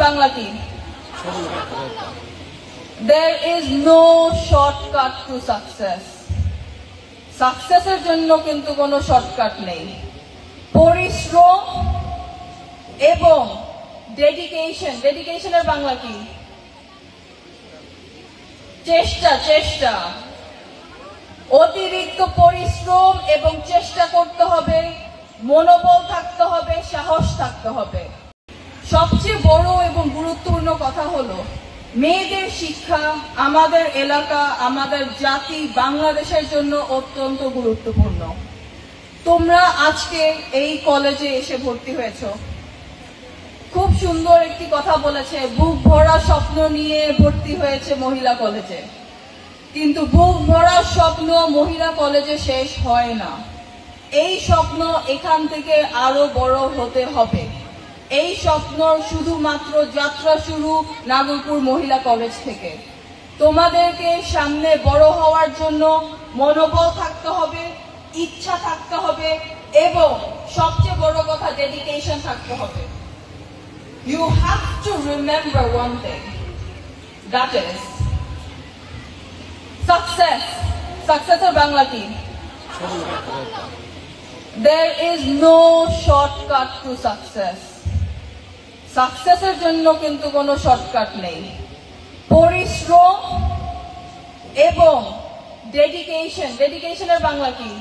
বাংলা কি? There is no shortcut to success. সাকসেসের জন্য কিন্তু কোনো শর্টকাট নেই। পরিশ্রম এবং ডেডিকেশনের বাংলা কি? চেষ্টা। অতিরিক্ত পরিশ্রম এবং চেষ্টা করতে হবে, মনোবল থাকতে হবে, সাহস থাকতে হবে। সবচেয়ে বড় এবং গুরুত্বপূর্ণ কথা হলো মেয়েদের শিক্ষা আমাদের এলাকা, আমাদের জাতি, বাংলাদেশের জন্য অত্যন্ত গুরুত্বপূর্ণ। তোমরা আজকে এই কলেজে এসে ভর্তি হয়েছো, খুব সুন্দর একটি কথা বলেছে, বুক ভরা স্বপ্ন নিয়ে ভর্তি হয়েছে মহিলা কলেজে। কিন্তু বুক ভরা স্বপ্ন মহিলা কলেজে শেষ হয় না। এই স্বপ্ন এখান থেকে আরো বড় হতে হবে। এই স্বপ্ন শুধুমাত্র যাত্রা শুরু নাগরপুর মহিলা কলেজ থেকে। তোমাদেরকে সামনে বড় হওয়ার জন্য মনোবল থাকতে হবে, ইচ্ছা থাকতে হবে এবং সবচেয়ে বড় কথা ডেডিকেশন থাকতে হবে। You have to remember one thing, that is success. Successor Bangla কি? There is no shortcut to success. সাকসেসের জন্য কিন্তু কোনো শর্টকাট নেই। পরিশ্রম এবং ডেডিকেশনের বাংলা কি?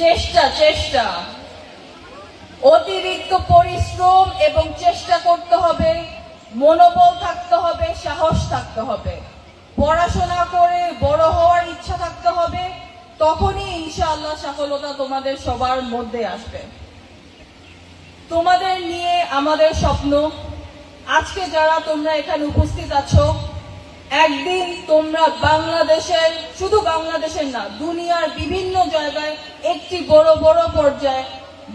চেষ্টা। অতিরিক্ত পরিশ্রম এবং চেষ্টা করতে হবে, মনোবল থাকতে হবে, সাহস থাকতে হবে। পড়াশোনা করে বড় হওয়ার ইচ্ছা থাকতে হবে, তখনই ইনশাআল্লাহ সফলতা তোমাদের সবার মধ্যে আসবে। তোমাদের নিয়ে আমাদের স্বপ্ন, আজকে যারা তোমরা এখানে উপস্থিত আছো, একদিন তোমরা বাংলাদেশের, শুধু বাংলাদেশের না, দুনিয়ার বিভিন্ন জায়গায় একটি বড় বড় পর্যায়ে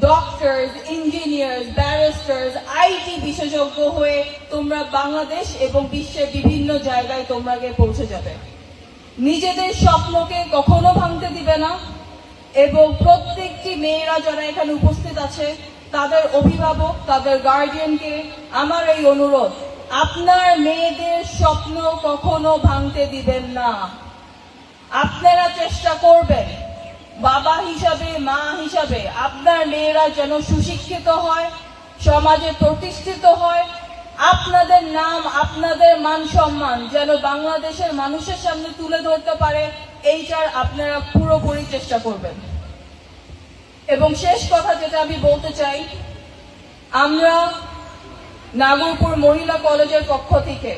ডক্টরস, ইঞ্জিনিয়ার্স, ব্যারিস্টার্স, আইটি বিশেষজ্ঞ হয়ে তোমরা বাংলাদেশ এবং বিশ্বের বিভিন্ন জায়গায় তোমরা গিয়ে পৌঁছে যাবে। নিজেদের স্বপ্নকে কখনো ভাঙতে দিবে না এবং প্রত্যেকটি মেয়েরা যারা এখানে উপস্থিত আছে, তাদের অভিভাবক, তাদের গার্ডিয়ানকে আমার এই অনুরোধ, আপনার মেয়েদের স্বপ্ন কখনো ভাঙতে দিবেন না। আপনারা চেষ্টা করবেন বাবা হিসাবে, মা হিসাবে আপনার মেয়েরা যেন সুশিক্ষিত হয়, সমাজে প্রতিষ্ঠিত হয়, আপনাদের নাম, আপনাদের মান সম্মান যেন বাংলাদেশের মানুষের সামনে তুলে ধরতে পারে, এইটার আপনারা পুরোপুরি চেষ্টা করবেন। এবং শেষ কথা যেটা আমি বলতে চাই, আমরা নাগরপুর মহিলা কলেজের পক্ষ থেকে,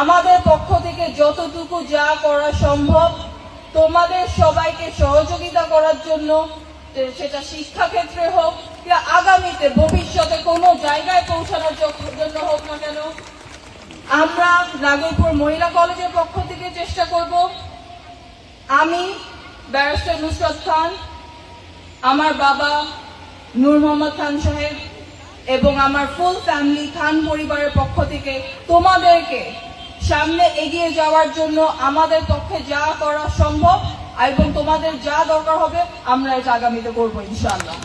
আমাদের পক্ষ থেকে যতটুকু যা করা সম্ভব তোমাদের সবাইকে সহযোগিতা করার জন্য, সেটা শিক্ষাক্ষেত্রে হোক বা আগামীতে ভবিষ্যতে কোনো জায়গায় পৌঁছানোর জন্য হোক না কেন, আমরা নাগরপুর মহিলা কলেজের পক্ষ থেকে চেষ্টা করব। আমি ব্যারিস্টার নুসরাত খান, আমার বাবা নূর মোহাম্মদ খান সাহেব এবং আমার ফুল ফ্যামিলি খান পরিবারের পক্ষ থেকে তোমাদেরকে সামনে এগিয়ে যাওয়ার জন্য আমাদের পক্ষে যা করা সম্ভব এবং তোমাদের যা দরকার হবে আমরা এটা আগামীতে করবো ইনশাআল্লাহ।